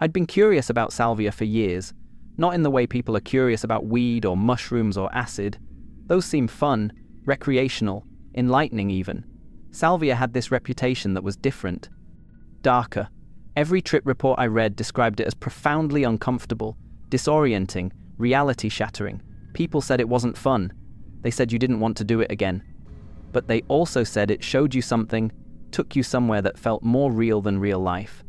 I'd been curious about salvia for years, not in the way people are curious about weed or mushrooms or acid. Those seem fun, recreational, enlightening even. Salvia had this reputation that was different. Darker. Every trip report I read described it as profoundly uncomfortable, disorienting, reality-shattering. People said it wasn't fun. They said you didn't want to do it again. But they also said it showed you something, took you somewhere that felt more real than real life.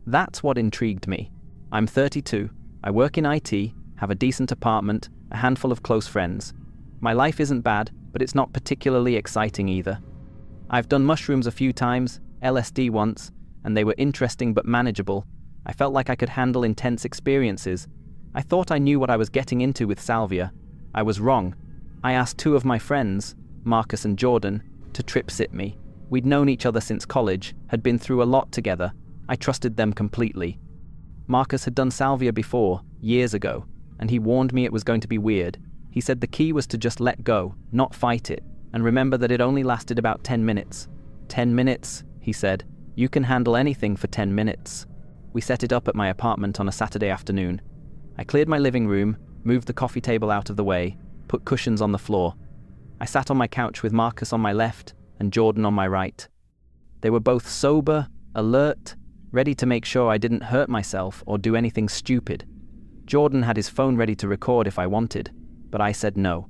That's what intrigued me. I'm 32, I work in IT, have a decent apartment, a handful of close friends. My life isn't bad, but it's not particularly exciting either. I've done mushrooms a few times, LSD once, and they were interesting but manageable. I felt like I could handle intense experiences. I thought I knew what I was getting into with salvia. I was wrong. I asked two of my friends, Marcus and Jordan, to trip sit me. We'd known each other since college, had been through a lot together. I trusted them completely. Marcus had done salvia before, years ago, and he warned me it was going to be weird. He said the key was to just let go, not fight it, and remember that it only lasted about 10 minutes. 10 minutes, he said. You can handle anything for 10 minutes. We set it up at my apartment on a Saturday afternoon. I cleared my living room, moved the coffee table out of the way, put cushions on the floor. I sat on my couch with Marcus on my left and Jordan on my right. They were both sober, alert, ready to make sure I didn't hurt myself or do anything stupid. Jordan had his phone ready to record if I wanted, but I said no.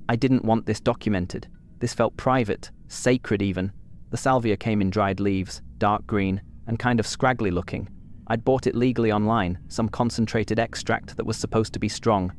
I didn't want this documented. This felt private, sacred even. The salvia came in dried leaves, dark green, and kind of scraggly looking. I'd bought it legally online, some concentrated extract that was supposed to be strong.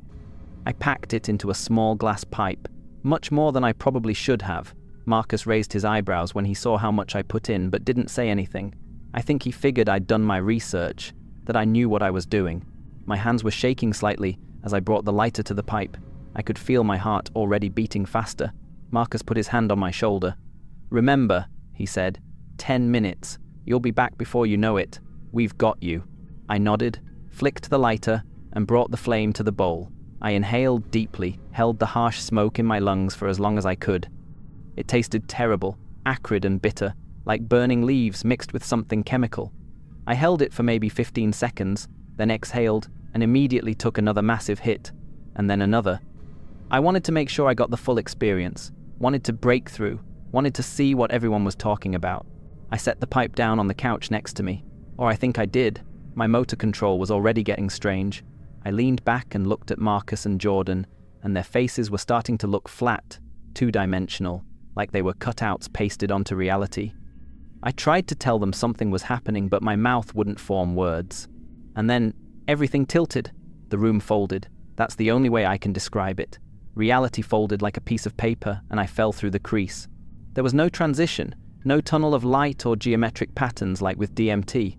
I packed it into a small glass pipe, much more than I probably should have. Marcus raised his eyebrows when he saw how much I put in, but didn't say anything. I think he figured I'd done my research, that I knew what I was doing. My hands were shaking slightly as I brought the lighter to the pipe. I could feel my heart already beating faster. Marcus put his hand on my shoulder. "Remember," he said, 10 minutes. You'll be back before you know it. We've got you." I nodded, flicked the lighter, and brought the flame to the bowl. I inhaled deeply, held the harsh smoke in my lungs for as long as I could. It tasted terrible, acrid and bitter, like burning leaves mixed with something chemical. I held it for maybe 15 seconds, then exhaled and immediately took another massive hit, and then another. I wanted to make sure I got the full experience, wanted to break through, wanted to see what everyone was talking about. I set the pipe down on the couch next to me, or I think I did. My motor control was already getting strange. I leaned back and looked at Marcus and Jordan, and their faces were starting to look flat, two-dimensional, like they were cutouts pasted onto reality. I tried to tell them something was happening, but my mouth wouldn't form words. And then, everything tilted. The room folded. That's the only way I can describe it. Reality folded like a piece of paper, and I fell through the crease. There was no transition, no tunnel of light or geometric patterns like with DMT.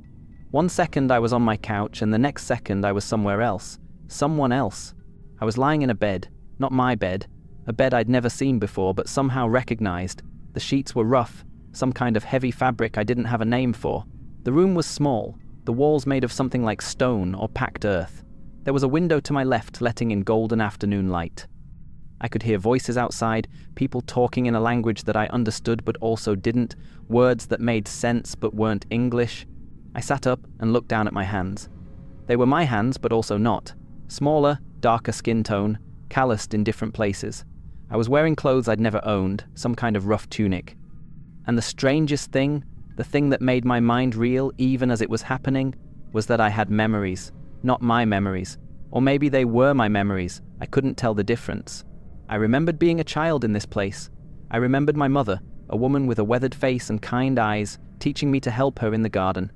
1 second I was on my couch, and the next second I was somewhere else. Someone else. I was lying in a bed, not my bed, a bed I'd never seen before but somehow recognized. The sheets were rough, some kind of heavy fabric I didn't have a name for. The room was small, the walls made of something like stone or packed earth. There was a window to my left letting in golden afternoon light. I could hear voices outside, people talking in a language that I understood but also didn't, words that made sense but weren't English. I sat up and looked down at my hands. They were my hands but also not. Smaller, darker skin tone, calloused in different places. I was wearing clothes I'd never owned, some kind of rough tunic. And the strangest thing, the thing that made my mind reel even as it was happening, was that I had memories. Not my memories. Or maybe they were my memories. I couldn't tell the difference. I remembered being a child in this place. I remembered my mother, a woman with a weathered face and kind eyes, teaching me to help her in the garden.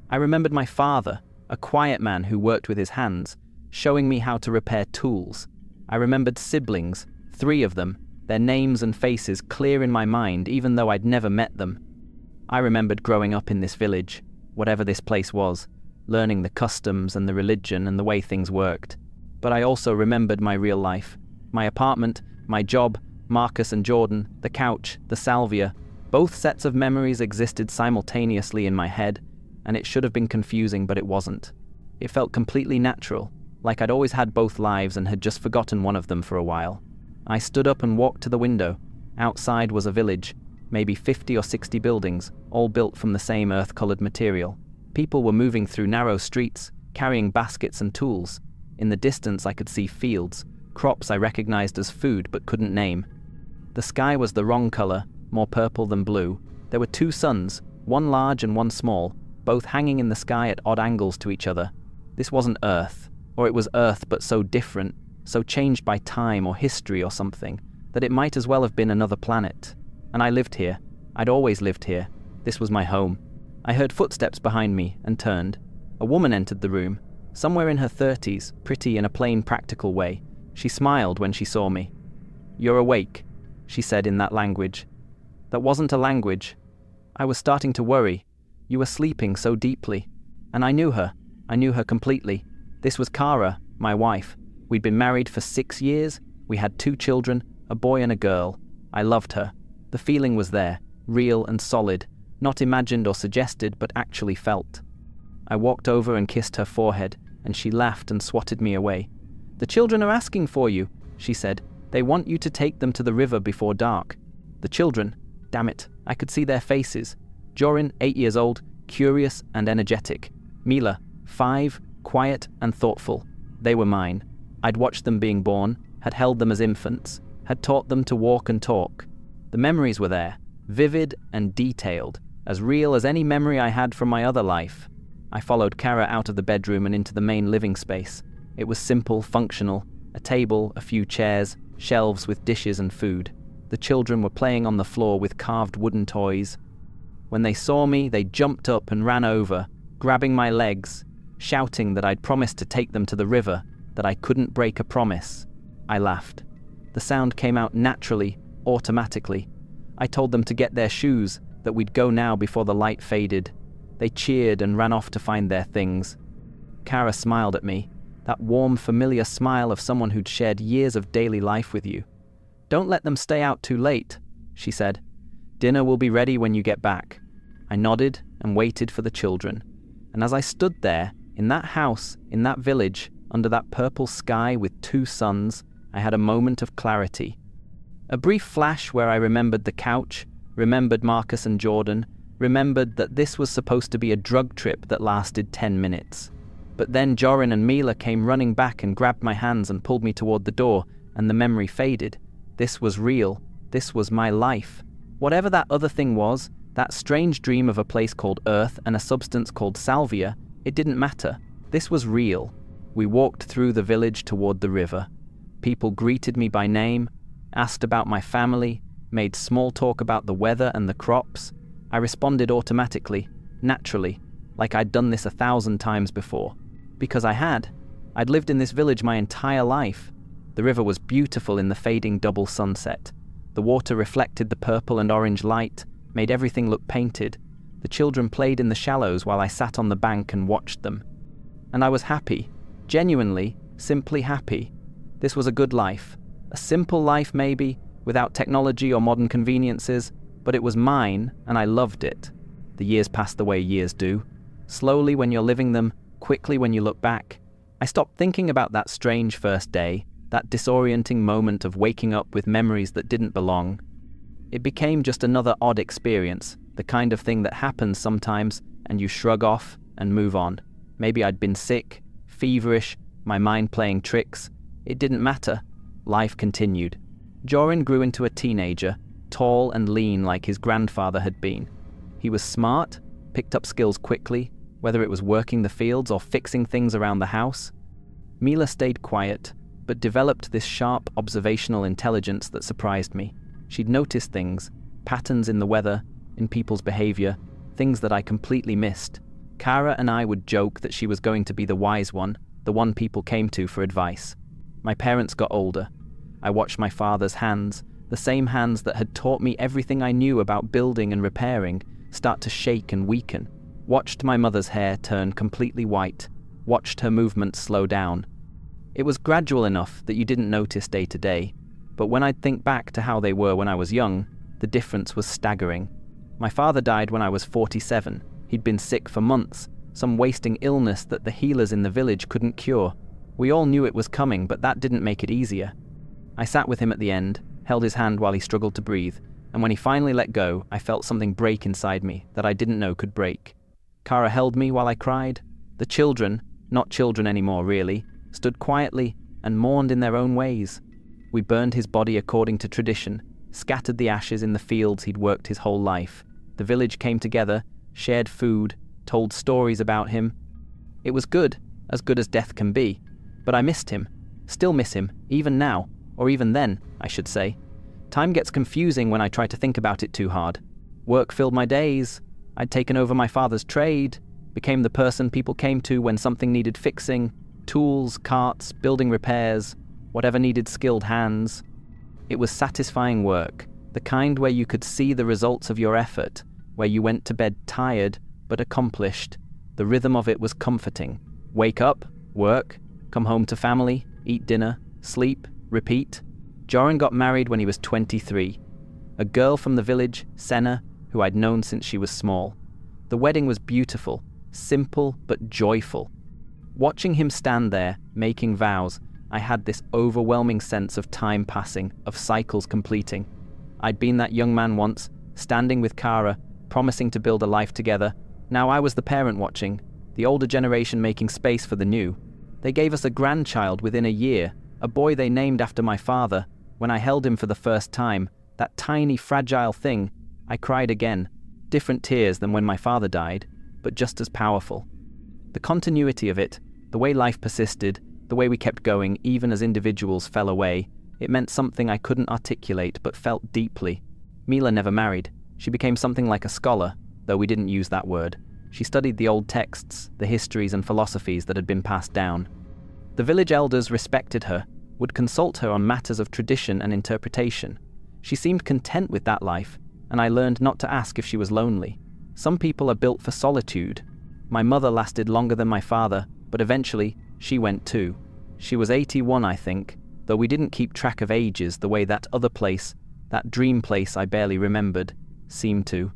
I remembered my father, a quiet man who worked with his hands, showing me how to repair tools. I remembered siblings, 3 of them, their names and faces clear in my mind even though I'd never met them. I remembered growing up in this village, whatever this place was, learning the customs and the religion and the way things worked. But I also remembered my real life. My apartment, my job, Marcus and Jordan, the couch, the salvia. Both sets of memories existed simultaneously in my head, and it should have been confusing, but it wasn't. It felt completely natural, like I'd always had both lives and had just forgotten one of them for a while. I stood up and walked to the window. Outside was a village, maybe 50 or 60 buildings, all built from the same earth-colored material. People were moving through narrow streets, carrying baskets and tools. In the distance I could see fields, crops I recognized as food but couldn't name. The sky was the wrong color, more purple than blue. There were two suns, one large and one small, both hanging in the sky at odd angles to each other. This wasn't Earth, or it was Earth but so different, so changed by time or history or something, that it might as well have been another planet. And I lived here. I'd always lived here. This was my home. I heard footsteps behind me and turned. A woman entered the room, somewhere in her 30s, pretty in a plain, practical way. She smiled when she saw me. "You're awake," she said in that language. That wasn't a language. I was starting to worry. You were sleeping so deeply. And I knew her. I knew her completely. This was Kara, my wife. We'd been married for 6 years. We had 2 children, a boy and a girl. I loved her. The feeling was there, real and solid, not imagined or suggested, but actually felt. I walked over and kissed her forehead, and she laughed and swatted me away. "The children are asking for you," she said. "They want you to take them to the river before dark." The children? Damn it, I could see their faces. Jorin, 8 years old, curious and energetic. Mila, 5, quiet and thoughtful. They were mine. I'd watched them being born, had held them as infants, had taught them to walk and talk. The memories were there, vivid and detailed, as real as any memory I had from my other life. I followed Kara out of the bedroom and into the main living space. It was simple, functional, a table, a few chairs, shelves with dishes and food. The children were playing on the floor with carved wooden toys. When they saw me, they jumped up and ran over, grabbing my legs, shouting that I'd promised to take them to the river, that I couldn't break a promise. I laughed. The sound came out naturally, automatically. I told them to get their shoes, that we'd go now before the light faded. They cheered and ran off to find their things. Kara smiled at me, that warm, familiar smile of someone who'd shared years of daily life with you. "Don't let them stay out too late," she said. "Dinner will be ready when you get back." I nodded and waited for the children. And as I stood there, in that house, in that village, under that purple sky with 2 suns, I had a moment of clarity. A brief flash where I remembered the couch, remembered Marcus and Jordan, remembered that this was supposed to be a drug trip that lasted 10 minutes. But then Jorin and Mila came running back and grabbed my hands and pulled me toward the door, and the memory faded. This was real. This was my life. Whatever that other thing was, that strange dream of a place called Earth and a substance called Salvia, it didn't matter. This was real. We walked through the village toward the river. People greeted me by name, asked about my family, made small talk about the weather and the crops. I responded automatically, naturally, like I'd done this 1,000 times before. Because I had. I'd lived in this village my entire life. The river was beautiful in the fading double sunset. The water reflected the purple and orange light, made everything look painted. The children played in the shallows while I sat on the bank and watched them. And I was happy, genuinely, simply happy. This was a good life. A simple life maybe, without technology or modern conveniences, but it was mine and I loved it. The years passed the way years do. Slowly when you're living them, quickly when you look back. I stopped thinking about that strange first day, that disorienting moment of waking up with memories that didn't belong. It became just another odd experience, the kind of thing that happens sometimes and you shrug off and move on. Maybe I'd been sick, feverish, my mind playing tricks. It didn't matter. Life continued. Jorin grew into a teenager, tall and lean like his grandfather had been. He was smart, picked up skills quickly, whether it was working the fields or fixing things around the house. Mila stayed quiet, but developed this sharp observational intelligence that surprised me. She'd noticed things, patterns in the weather, in people's behavior, things that I completely missed. Kara and I would joke that she was going to be the wise one, the one people came to for advice. My parents got older. I watched my father's hands, the same hands that had taught me everything I knew about building and repairing, start to shake and weaken. Watched my mother's hair turn completely white, watched her movements slow down. It was gradual enough that you didn't notice day to day, but when I'd think back to how they were when I was young, the difference was staggering. My father died when I was 47. He'd been sick for months, some wasting illness that the healers in the village couldn't cure. We all knew it was coming, but that didn't make it easier. I sat with him at the end, held his hand while he struggled to breathe, and when he finally let go, I felt something break inside me that I didn't know could break. Kara held me while I cried. The children, not children anymore really, stood quietly and mourned in their own ways. We burned his body according to tradition, scattered the ashes in the fields he'd worked his whole life. The village came together, shared food, told stories about him. It was good as death can be. But I missed him, still miss him, even now, or even then, I should say. Time gets confusing when I try to think about it too hard. Work filled my days. I'd taken over my father's trade, became the person people came to when something needed fixing, tools, carts, building repairs, whatever needed skilled hands. It was satisfying work, the kind where you could see the results of your effort, where you went to bed tired but accomplished. The rhythm of it was comforting. Wake up, work, come home to family, eat dinner, sleep, repeat. Joran got married when he was 23. A girl from the village, Senna, who I'd known since she was small. The wedding was beautiful, simple but joyful. Watching him stand there, making vows, I had this overwhelming sense of time passing, of cycles completing. I'd been that young man once, standing with Kara, promising to build a life together. Now I was the parent watching, the older generation making space for the new. They gave us a grandchild within a year, a boy they named after my father. When I held him for the first time, that tiny, fragile thing, I cried again. Different tears than when my father died, but just as powerful. The continuity of it, the way life persisted, the way we kept going even as individuals fell away, it meant something I couldn't articulate but felt deeply. Mila never married. She became something like a scholar, though we didn't use that word. She studied the old texts, the histories and philosophies that had been passed down. The village elders respected her, would consult her on matters of tradition and interpretation. She seemed content with that life, and I learned not to ask if she was lonely. Some people are built for solitude. My mother lasted longer than my father, but eventually she went too. She was 81, I think, though we didn't keep track of ages the way that other place, that dream place I barely remembered, seemed to.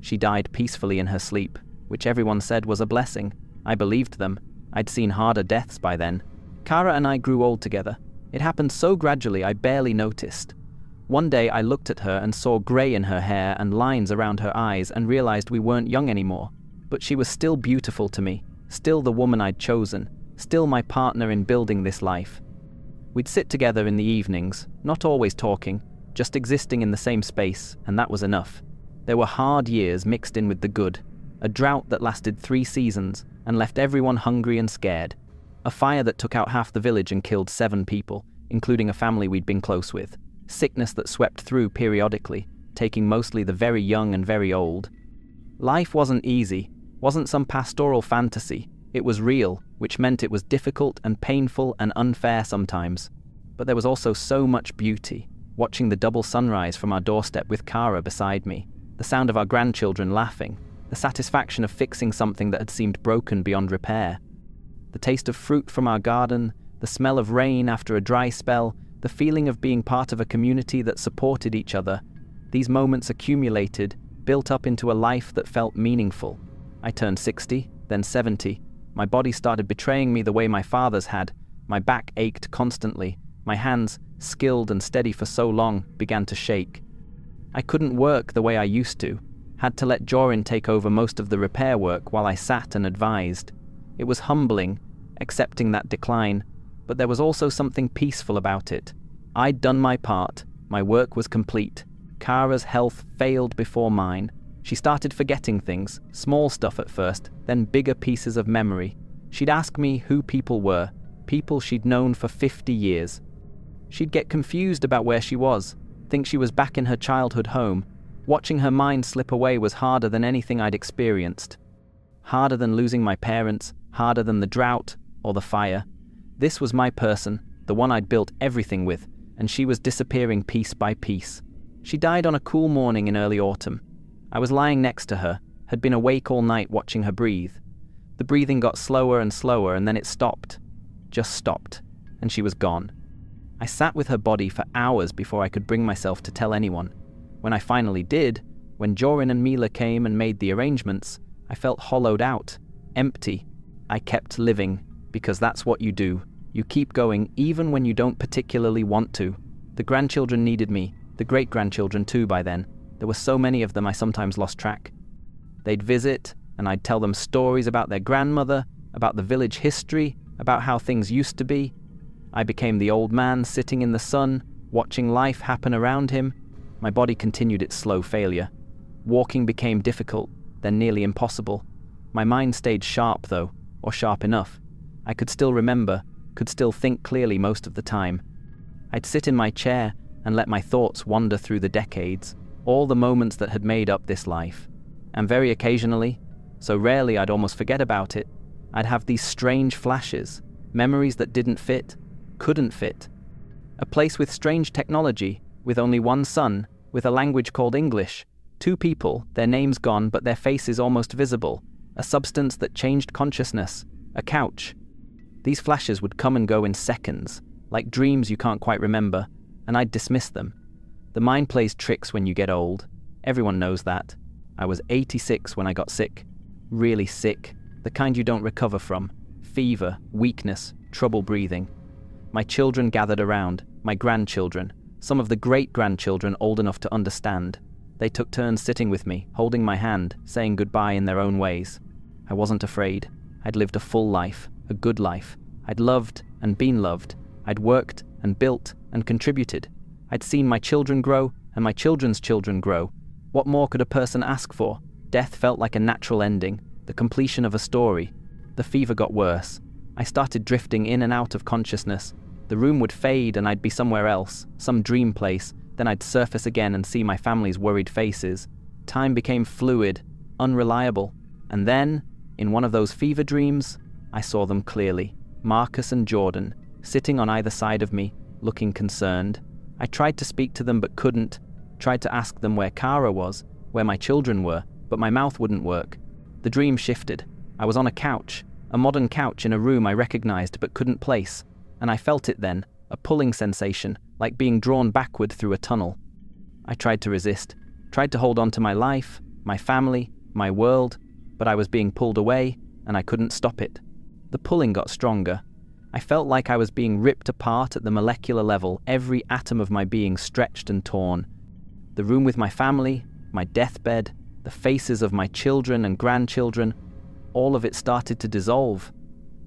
She died peacefully in her sleep, which everyone said was a blessing. I believed them. I'd seen harder deaths by then. Kara and I grew old together. It happened so gradually I barely noticed. One day I looked at her and saw grey in her hair and lines around her eyes and realized we weren't young anymore. But she was still beautiful to me, still the woman I'd chosen, still my partner in building this life. We'd sit together in the evenings, not always talking, just existing in the same space, and that was enough. There were hard years mixed in with the good, a drought that lasted 3 seasons and left everyone hungry and scared, a fire that took out half the village and killed 7 people, including a family we'd been close with, sickness that swept through periodically, taking mostly the very young and very old. Life wasn't easy, wasn't some pastoral fantasy. It was real, which meant it was difficult and painful and unfair sometimes. But there was also so much beauty, watching the double sunrise from our doorstep with Kara beside me, the sound of our grandchildren laughing, the satisfaction of fixing something that had seemed broken beyond repair, the taste of fruit from our garden, the smell of rain after a dry spell, the feeling of being part of a community that supported each other. These moments accumulated, built up into a life that felt meaningful. I turned 60, then 70. My body started betraying me the way my father's had. My back ached constantly. My hands, skilled and steady for so long, began to shake. I couldn't work the way I used to. Had to let Joran take over most of the repair work while I sat and advised. It was humbling, accepting that decline, but there was also something peaceful about it. I'd done my part. My work was complete. Kara's health failed before mine. She started forgetting things, small stuff at first, then bigger pieces of memory. She'd ask me who people were, people she'd known for 50 years. She'd get confused about where she was, think she was back in her childhood home. Watching her mind slip away was harder than anything I'd experienced. Harder than losing my parents, harder than the drought or the fire. This was my person, the one I'd built everything with, and she was disappearing piece by piece. She died on a cool morning in early autumn. I was lying next to her, had been awake all night watching her breathe. The breathing got slower and slower, and then it stopped. Just stopped, and she was gone. I sat with her body for hours before I could bring myself to tell anyone. When I finally did, when Joran and Mila came and made the arrangements, I felt hollowed out, empty. I kept living, because that's what you do. You keep going even when you don't particularly want to. The grandchildren needed me, the great-grandchildren too by then. There were so many of them I sometimes lost track. They'd visit, and I'd tell them stories about their grandmother, about the village history, about how things used to be. I became the old man sitting in the sun, watching life happen around him. My body continued its slow failure. Walking became difficult, then nearly impossible. My mind stayed sharp though, or sharp enough. I could still remember, could still think clearly most of the time. I'd sit in my chair and let my thoughts wander through the decades, all the moments that had made up this life. And very occasionally, so rarely I'd almost forget about it, I'd have these strange flashes, memories that didn't fit, couldn't fit. A place with strange technology, with only one son, with a language called English, 2 people, their names gone but their faces almost visible, a substance that changed consciousness, a couch. These flashes would come and go in seconds, like dreams you can't quite remember, and I'd dismiss them. The mind plays tricks when you get old. Everyone knows that. I was 86 when I got sick. Really sick. The kind you don't recover from. Fever, weakness, trouble breathing. My children gathered around, my grandchildren, some of the great-grandchildren old enough to understand. They took turns sitting with me, holding my hand, saying goodbye in their own ways. I wasn't afraid. I'd lived a full life, a good life. I'd loved and been loved. I'd worked and built and contributed. I'd seen my children grow and my children's children grow. What more could a person ask for? Death felt like a natural ending, the completion of a story. The fever got worse. I started drifting in and out of consciousness. The room would fade and I'd be somewhere else, some dream place. Then I'd surface again and see my family's worried faces. Time became fluid, unreliable. And then, in one of those fever dreams, I saw them clearly. Marcus and Jordan, sitting on either side of me, looking concerned. I tried to speak to them but couldn't. Tried to ask them where Kara was, where my children were, but my mouth wouldn't work. The dream shifted. I was on a couch, a modern couch in a room I recognized but couldn't place. And I felt it then, a pulling sensation, like being drawn backward through a tunnel. I tried to resist, tried to hold on to my life, my family, my world, but I was being pulled away, and I couldn't stop it. The pulling got stronger. I felt like I was being ripped apart at the molecular level, every atom of my being stretched and torn. The room with my family, my deathbed, the faces of my children and grandchildren, all of it started to dissolve.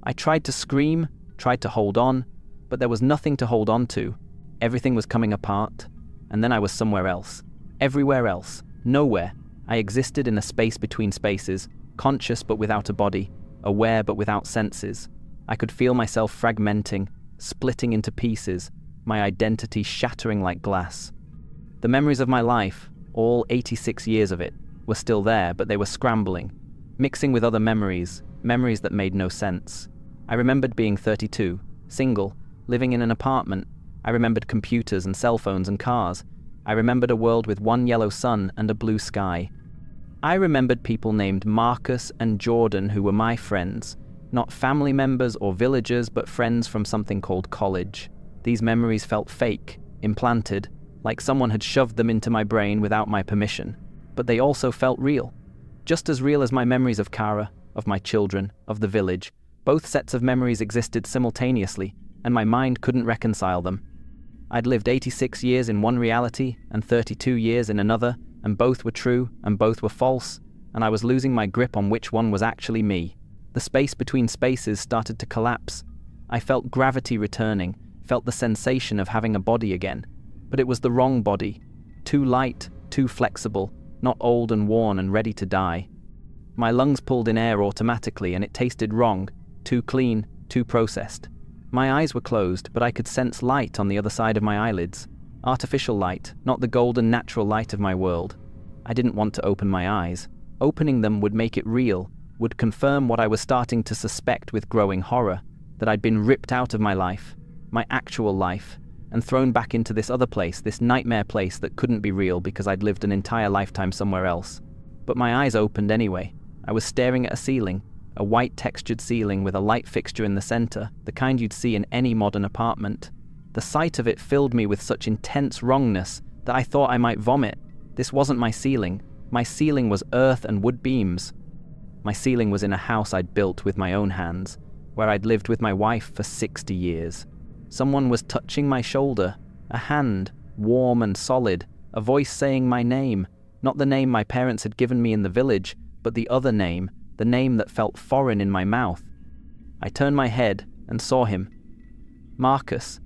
I tried to scream, tried to hold on, but there was nothing to hold on to. Everything was coming apart, and then I was somewhere else. Everywhere else. Nowhere. I existed in a space between spaces, conscious but without a body, aware but without senses. I could feel myself fragmenting, splitting into pieces, my identity shattering like glass. The memories of my life, all 86 years of it, were still there, but they were scrambling, mixing with other memories, memories that made no sense. I remembered being 32, single, living in an apartment. I remembered computers and cell phones and cars. I remembered a world with one yellow sun and a blue sky. I remembered people named Marcus and Jordan who were my friends, not family members or villagers, but friends from something called college. These memories felt fake, implanted, like someone had shoved them into my brain without my permission. But they also felt real. Just as real as my memories of Kara, of my children, of the village. Both sets of memories existed simultaneously, and my mind couldn't reconcile them. I'd lived 86 years in one reality and 32 years in another, and both were true and both were false, and I was losing my grip on which one was actually me. The space between spaces started to collapse. I felt gravity returning, felt the sensation of having a body again. But it was the wrong body. Too light, too flexible, not old and worn and ready to die. My lungs pulled in air automatically and it tasted wrong, too clean, too processed. My eyes were closed, but I could sense light on the other side of my eyelids. Artificial light, not the golden natural light of my world. I didn't want to open my eyes. Opening them would make it real, would confirm what I was starting to suspect with growing horror, that I'd been ripped out of my life, my actual life, and thrown back into this other place, this nightmare place that couldn't be real because I'd lived an entire lifetime somewhere else. But my eyes opened anyway. I was staring at a ceiling, a white textured ceiling with a light fixture in the center, the kind you'd see in any modern apartment. The sight of it filled me with such intense wrongness that I thought I might vomit. This wasn't my ceiling. My ceiling was earth and wood beams. My ceiling was in a house I'd built with my own hands, where I'd lived with my wife for 60 years. Someone was touching my shoulder, a hand, warm and solid, a voice saying my name, not the name my parents had given me in the village, but the other name, the name that felt foreign in my mouth. I turned my head and saw him. Marcus.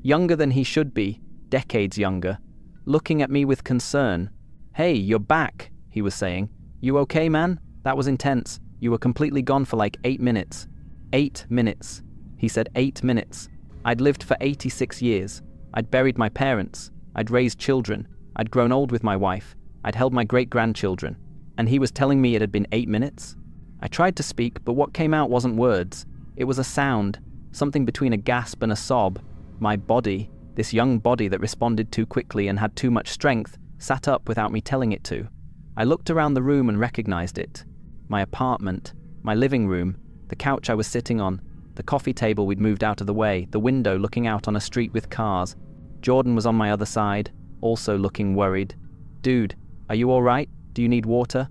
Younger than he should be, decades younger, looking at me with concern. "Hey, you're back," he was saying. "You okay, man? That was intense. You were completely gone for like 8 minutes. 8 minutes. He said 8 minutes. I'd lived for 86 years. I'd buried my parents. I'd raised children. I'd grown old with my wife. I'd held my great-grandchildren. And he was telling me it had been 8 minutes? I tried to speak, but what came out wasn't words. It was a sound, something between a gasp and a sob. My body, this young body that responded too quickly and had too much strength, sat up without me telling it to. I looked around the room and recognized it. My apartment, my living room, the couch I was sitting on, the coffee table we'd moved out of the way, the window looking out on a street with cars. Jordan was on my other side, also looking worried. "Dude, are you all right? Do you need water?"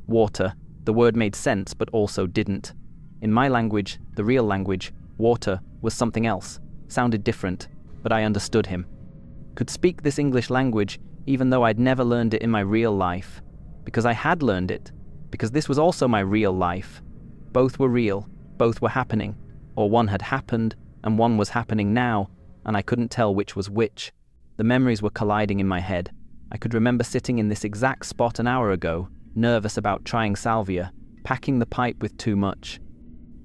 Water. The word made sense, but also didn't. In my language, the real language, water was something else, sounded different, but I understood him. Could speak this English language even though I'd never learned it in my real life. Because I had learned it. Because this was also my real life. Both were real, both were happening. Or one had happened, and one was happening now, and I couldn't tell which was which. The memories were colliding in my head. I could remember sitting in this exact spot an hour ago, nervous about trying salvia, packing the pipe with too much.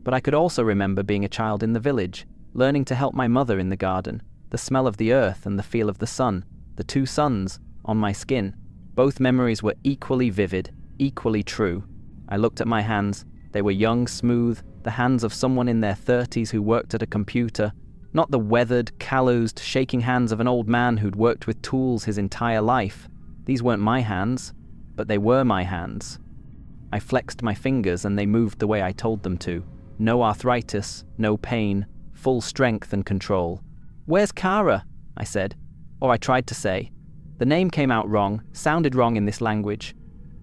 But I could also remember being a child in the village, learning to help my mother in the garden, the smell of the earth and the feel of the sun, the 2 suns, on my skin. Both memories were equally vivid, equally true. I looked at my hands. They were young, smooth, the hands of someone in their 30s who worked at a computer, not the weathered, calloused, shaking hands of an old man who'd worked with tools his entire life. These weren't my hands, but they were my hands. I flexed my fingers and they moved the way I told them to. No arthritis, no pain, full strength and control. "Where's Kara?" I said. Or I tried to say. The name came out wrong, sounded wrong in this language.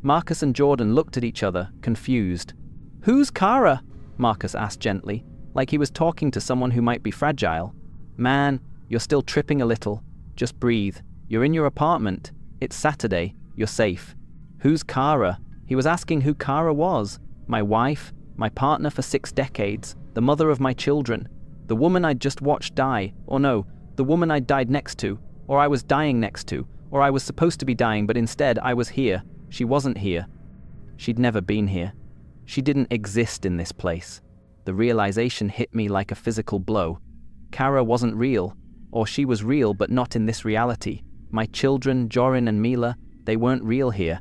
Marcus and Jordan looked at each other, confused. "Who's Kara?" Marcus asked gently, like he was talking to someone who might be fragile. "Man, you're still tripping a little. Just breathe. You're in your apartment. It's Saturday. You're safe." "Who's Kara?" He was asking who Kara was. My wife, my partner for 6 decades, the mother of my children, the woman I'd just watched die, or no, the woman I'd died next to, or I was dying next to, or I was supposed to be dying but instead I was here. She wasn't here. She'd never been here. She didn't exist in this place. The realization hit me like a physical blow. Kara wasn't real, or she was real but not in this reality. My children, Jorin and Mila, they weren't real here.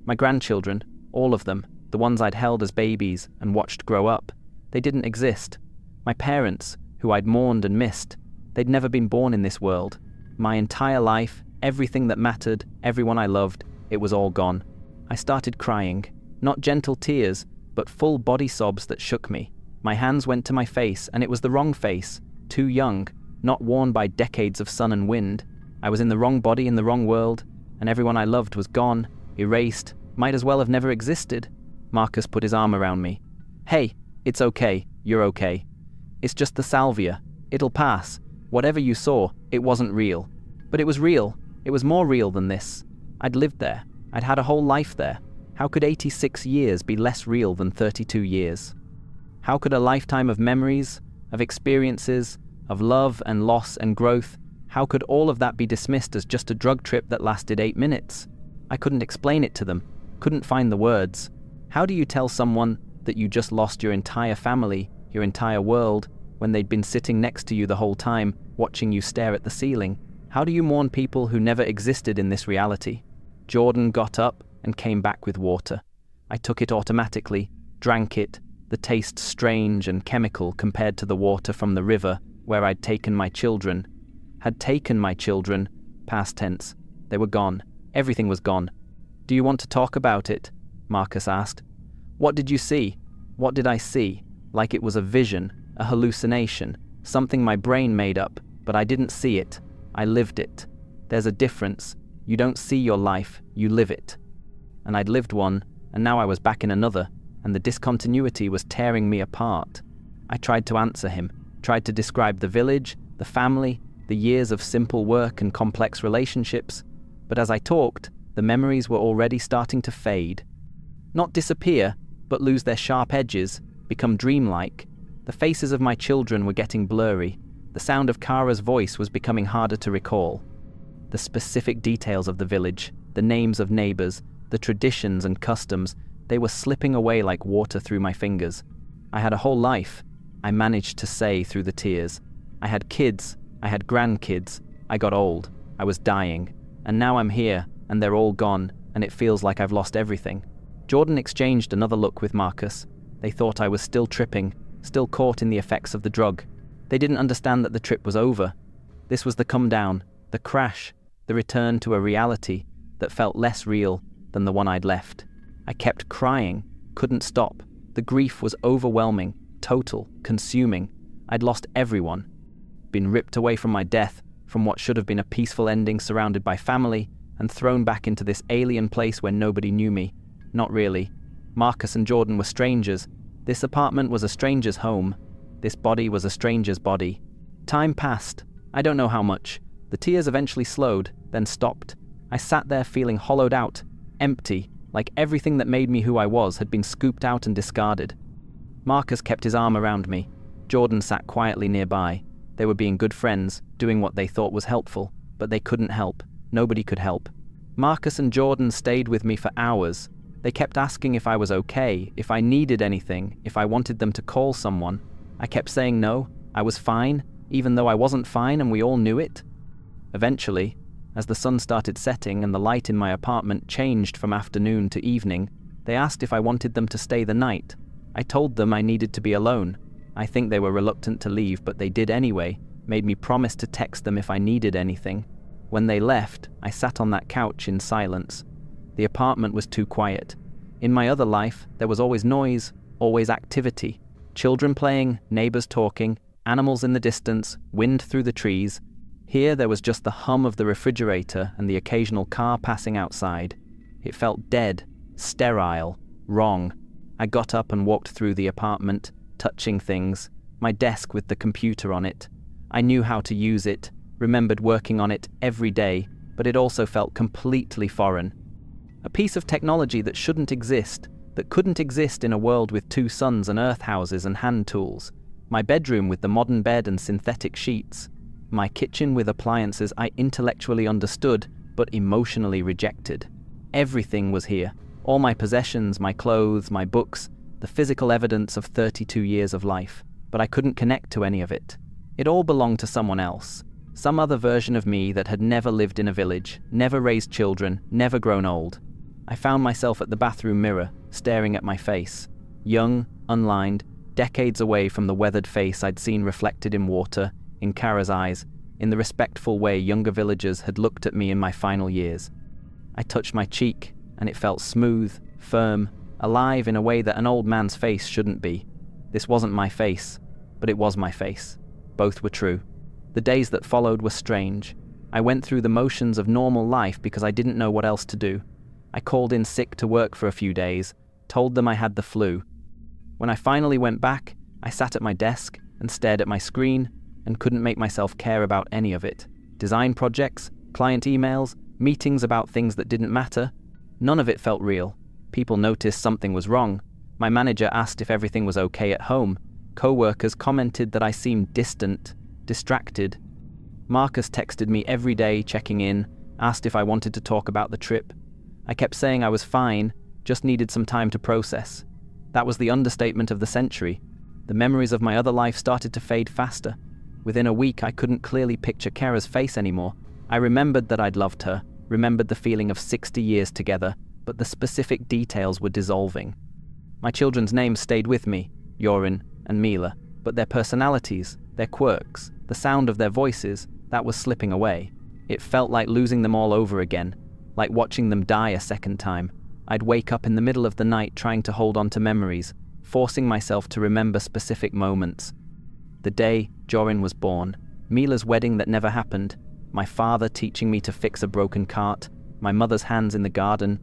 My grandchildren, all of them, the ones I'd held as babies and watched grow up, they didn't exist. My parents, who I'd mourned and missed, they'd never been born in this world. My entire life, everything that mattered, everyone I loved, it was all gone. I started crying, not gentle tears, but full body sobs that shook me. My hands went to my face, and it was the wrong face, too young, not worn by decades of sun and wind. I was in the wrong body in the wrong world, and everyone I loved was gone, erased, might as well have never existed. Marcus put his arm around me. "Hey, it's okay, you're okay. It's just the salvia. It'll pass. Whatever you saw, it wasn't real. But it was real. It was more real than this. I'd lived there. I'd had a whole life there. How could 86 years be less real than 32 years? How could a lifetime of memories, of experiences, of love and loss and growth, how could all of that be dismissed as just a drug trip that lasted 8 minutes? I couldn't explain it to them, couldn't find the words. How do you tell someone that you just lost your entire family, your entire world, when they'd been sitting next to you the whole time, watching you stare at the ceiling? How do you mourn people who never existed in this reality? Jordan got up and came back with water. I took it automatically, drank it, the taste strange and chemical compared to the water from the river where I'd taken my children. Had taken my children, past tense. They were gone. Everything was gone. "Do you want to talk about it?" Marcus asked. "What did you see? What did I see? Like it was a vision, a hallucination, something my brain made up, but I didn't see it. I lived it. There's a difference. You don't see your life, you live it." And I'd lived one, and now I was back in another, and the discontinuity was tearing me apart. I tried to answer him, tried to describe the village, the family, the years of simple work and complex relationships, but as I talked, the memories were already starting to fade. Not disappear, but lose their sharp edges, become dreamlike. The faces of my children were getting blurry. The sound of Kara's voice was becoming harder to recall. The specific details of the village, the names of neighbors, the traditions and customs, they were slipping away like water through my fingers. I had a whole life, I managed to say through the tears. I had kids, I had grandkids, I got old, I was dying, and now I'm here, and they're all gone, and it feels like I've lost everything. Jordan exchanged another look with Marcus. They thought I was still tripping, still caught in the effects of the drug. They didn't understand that the trip was over. This was the come down, the crash, the return to a reality that felt less real than the one I'd left. I kept crying, couldn't stop. The grief was overwhelming, total, consuming. I'd lost everyone. Been ripped away from my death, from what should have been a peaceful ending surrounded by family, and thrown back into this alien place where nobody knew me. Not really. Marcus and Jordan were strangers. This apartment was a stranger's home. This body was a stranger's body. Time passed. I don't know how much. The tears eventually slowed, then stopped. I sat there feeling hollowed out, empty, like everything that made me who I was had been scooped out and discarded. Marcus kept his arm around me. Jordan sat quietly nearby. They were being good friends, doing what they thought was helpful, but they couldn't help. Nobody could help. Marcus and Jordan stayed with me for hours. They kept asking if I was okay, if I needed anything, if I wanted them to call someone. I kept saying no, I was fine, even though I wasn't fine and we all knew it. Eventually, as the sun started setting and the light in my apartment changed from afternoon to evening, they asked if I wanted them to stay the night. I told them I needed to be alone. I think they were reluctant to leave, but they did anyway, made me promise to text them if I needed anything. When they left, I sat on that couch in silence. The apartment was too quiet. In my other life, there was always noise, always activity. Children playing, neighbors talking, animals in the distance, wind through the trees. Here there was just the hum of the refrigerator and the occasional car passing outside. It felt dead, sterile, wrong. I got up and walked through the apartment, touching things, my desk with the computer on it. I knew how to use it, remembered working on it every day, but it also felt completely foreign. A piece of technology that shouldn't exist, that couldn't exist in a world with 2 suns and earth houses and hand tools. My bedroom with the modern bed and synthetic sheets. My kitchen with appliances I intellectually understood, but emotionally rejected. Everything was here. All my possessions, my clothes, my books, the physical evidence of 32 years of life. But I couldn't connect to any of it. It all belonged to someone else. Some other version of me that had never lived in a village, never raised children, never grown old. I found myself at the bathroom mirror, staring at my face. Young, unlined, decades away from the weathered face I'd seen reflected in water, in Kara's eyes, in the respectful way younger villagers had looked at me in my final years. I touched my cheek, and it felt smooth, firm, alive in a way that an old man's face shouldn't be. This wasn't my face, but it was my face. Both were true. The days that followed were strange. I went through the motions of normal life because I didn't know what else to do. I called in sick to work for a few days, told them I had the flu. When I finally went back, I sat at my desk and stared at my screen and couldn't make myself care about any of it. Design projects, client emails, meetings about things that didn't matter. None of it felt real. People noticed something was wrong. My manager asked if everything was okay at home. Co-workers commented that I seemed distant, distracted. Marcus texted me every day, checking in, asked if I wanted to talk about the trip. I kept saying I was fine, just needed some time to process. That was the understatement of the century. The memories of my other life started to fade faster. Within a week, I couldn't clearly picture Kara's face anymore. I remembered that I'd loved her, remembered the feeling of 60 years together, but the specific details were dissolving. My children's names stayed with me, Jorin and Mila, but their personalities, their quirks, the sound of their voices, that was slipping away. It felt like losing them all over again, like watching them die a second time. I'd wake up in the middle of the night trying to hold on to memories, forcing myself to remember specific moments. The day Jorin was born, Mila's wedding that never happened, my father teaching me to fix a broken cart, my mother's hands in the garden.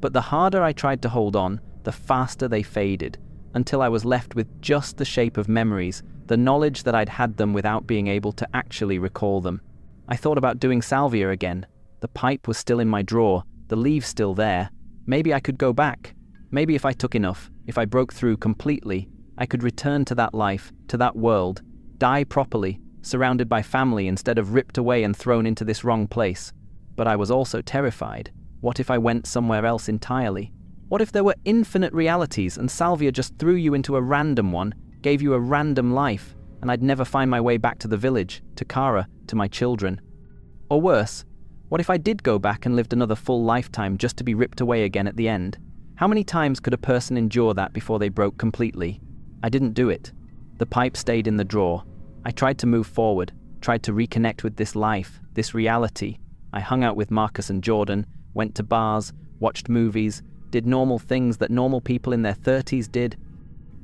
But the harder I tried to hold on, the faster they faded, until I was left with just the shape of memories, the knowledge that I'd had them without being able to actually recall them. I thought about doing Salvia again. The pipe was still in my drawer, the leaves still there. Maybe I could go back. Maybe if I took enough, if I broke through completely, I could return to that life, to that world, die properly, surrounded by family instead of ripped away and thrown into this wrong place. But I was also terrified. What if I went somewhere else entirely? What if there were infinite realities and Salvia just threw you into a random one, gave you a random life, and I'd never find my way back to the village, to Kara, to my children? Or worse, what if I did go back and lived another full lifetime just to be ripped away again at the end? How many times could a person endure that before they broke completely? I didn't do it. The pipe stayed in the drawer. I tried to move forward, tried to reconnect with this life, this reality. I hung out with Marcus and Jordan, went to bars, watched movies, did normal things that normal people in their 30s did.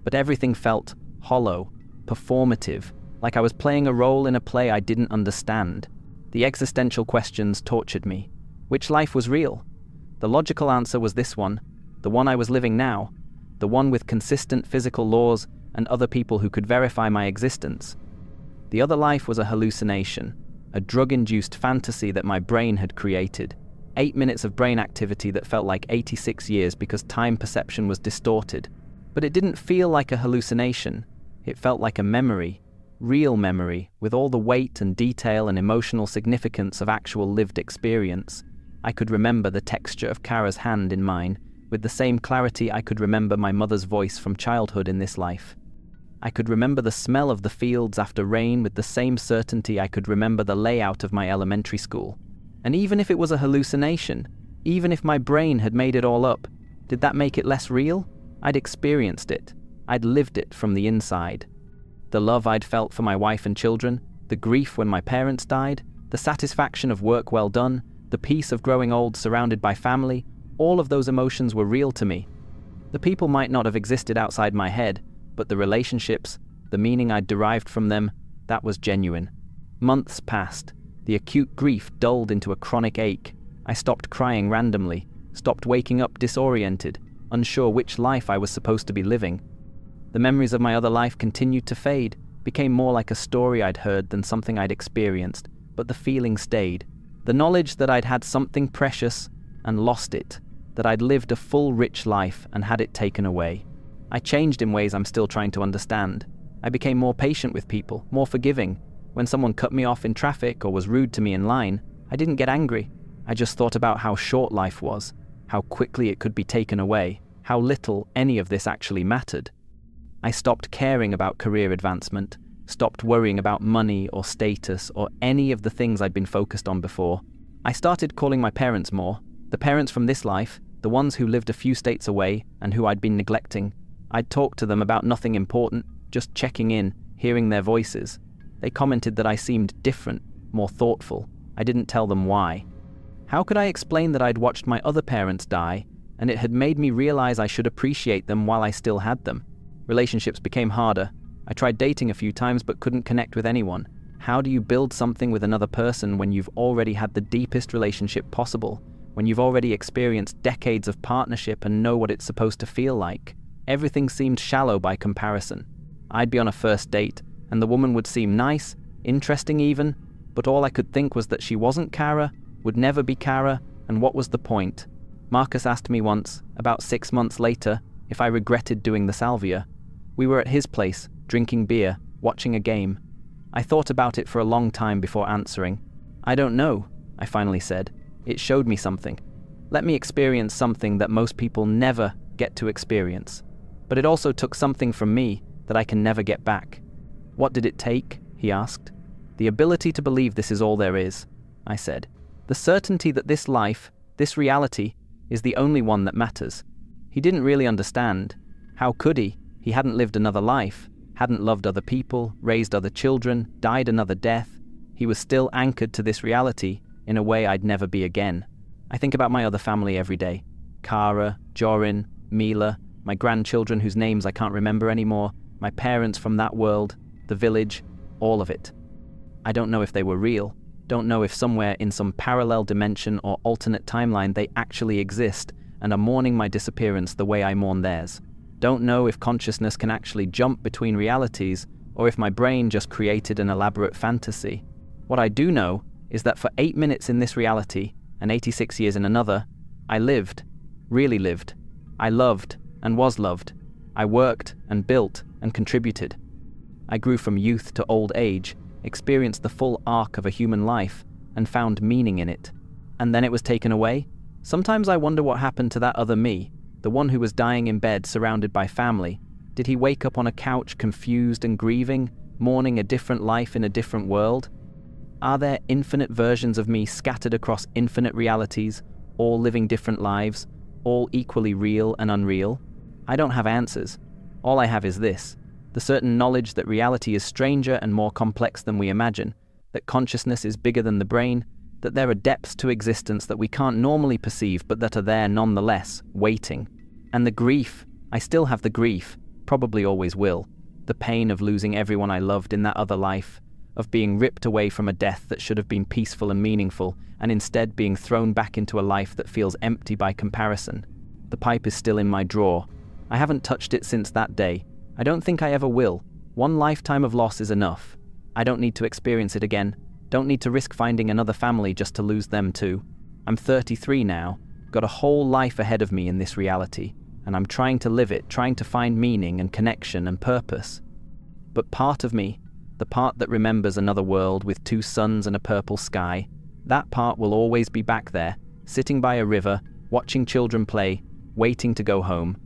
But everything felt hollow, performative, like I was playing a role in a play I didn't understand. The existential questions tortured me. Which life was real? The logical answer was this one, the one I was living now, the one with consistent physical laws and other people who could verify my existence. The other life was a hallucination, a drug-induced fantasy that my brain had created. 8 minutes of brain activity that felt like 86 years because time perception was distorted. But it didn't feel like a hallucination. It felt like a memory, real memory, with all the weight and detail and emotional significance of actual lived experience. I could remember the texture of Kara's hand in mine, with the same clarity I could remember my mother's voice from childhood in this life. I could remember the smell of the fields after rain with the same certainty I could remember the layout of my elementary school. And even if it was a hallucination, even if my brain had made it all up, did that make it less real? I'd experienced it. I'd lived it from the inside. The love I'd felt for my wife and children, the grief when my parents died, the satisfaction of work well done, the peace of growing old surrounded by family, all of those emotions were real to me. The people might not have existed outside my head, but the relationships, the meaning I'd derived from them, that was genuine. Months passed. The acute grief dulled into a chronic ache. I stopped crying randomly, stopped waking up disoriented, unsure which life I was supposed to be living. The memories of my other life continued to fade, became more like a story I'd heard than something I'd experienced, but the feeling stayed. The knowledge that I'd had something precious and lost it, that I'd lived a full, rich life and had it taken away. I changed in ways I'm still trying to understand. I became more patient with people, more forgiving. When someone cut me off in traffic or was rude to me in line, I didn't get angry. I just thought about how short life was, how quickly it could be taken away, how little any of this actually mattered. I stopped caring about career advancement, stopped worrying about money or status or any of the things I'd been focused on before. I started calling my parents more, the parents from this life, the ones who lived a few states away and who I'd been neglecting. I'd talk to them about nothing important, just checking in, hearing their voices. They commented that I seemed different, more thoughtful. I didn't tell them why. How could I explain that I'd watched my other parents die, and it had made me realize I should appreciate them while I still had them? Relationships became harder. I tried dating a few times but couldn't connect with anyone. How do you build something with another person when you've already had the deepest relationship possible? When you've already experienced decades of partnership and know what it's supposed to feel like? Everything seemed shallow by comparison. I'd be on a first date, and the woman would seem nice, interesting even, but all I could think was that she wasn't Kara, would never be Kara, and what was the point? Marcus asked me once, about 6 months later, if I regretted doing the Salvia. We were at his place, drinking beer, watching a game. I thought about it for a long time before answering. I don't know, I finally said. It showed me something. Let me experience something that most people never get to experience. But it also took something from me that I can never get back. What did it take? He asked. The ability to believe this is all there is, I said. The certainty that this life, this reality, is the only one that matters. He didn't really understand. How could he? He hadn't lived another life, hadn't loved other people, raised other children, died another death. He was still anchored to this reality in a way I'd never be again. I think about my other family every day. Kara, Jorin, Mila, my grandchildren whose names I can't remember anymore, my parents from that world, the village, all of it. I don't know if they were real, don't know if somewhere in some parallel dimension or alternate timeline they actually exist and are mourning my disappearance the way I mourn theirs. Don't know if consciousness can actually jump between realities or if my brain just created an elaborate fantasy. What I do know is that for 8 minutes in this reality and 86 years in another, I lived, really lived. I loved and was loved. I worked and built and contributed. I grew from youth to old age, experienced the full arc of a human life, and found meaning in it. And then it was taken away? Sometimes I wonder what happened to that other me, the one who was dying in bed surrounded by family. Did he wake up on a couch confused and grieving, mourning a different life in a different world? Are there infinite versions of me scattered across infinite realities, all living different lives, all equally real and unreal? I don't have answers. All I have is this: the certain knowledge that reality is stranger and more complex than we imagine, that consciousness is bigger than the brain, that there are depths to existence that we can't normally perceive but that are there nonetheless, waiting. And the grief, I still have the grief, probably always will, the pain of losing everyone I loved in that other life, of being ripped away from a death that should have been peaceful and meaningful, and instead being thrown back into a life that feels empty by comparison. The pipe is still in my drawer. I haven't touched it since that day. I don't think I ever will. One lifetime of loss is enough. I don't need to experience it again. Don't need to risk finding another family just to lose them too. I'm 33 now, got a whole life ahead of me in this reality, and I'm trying to live it, trying to find meaning and connection and purpose. But part of me, the part that remembers another world with 2 suns and a purple sky, that part will always be back there, sitting by a river, watching children play, waiting to go home,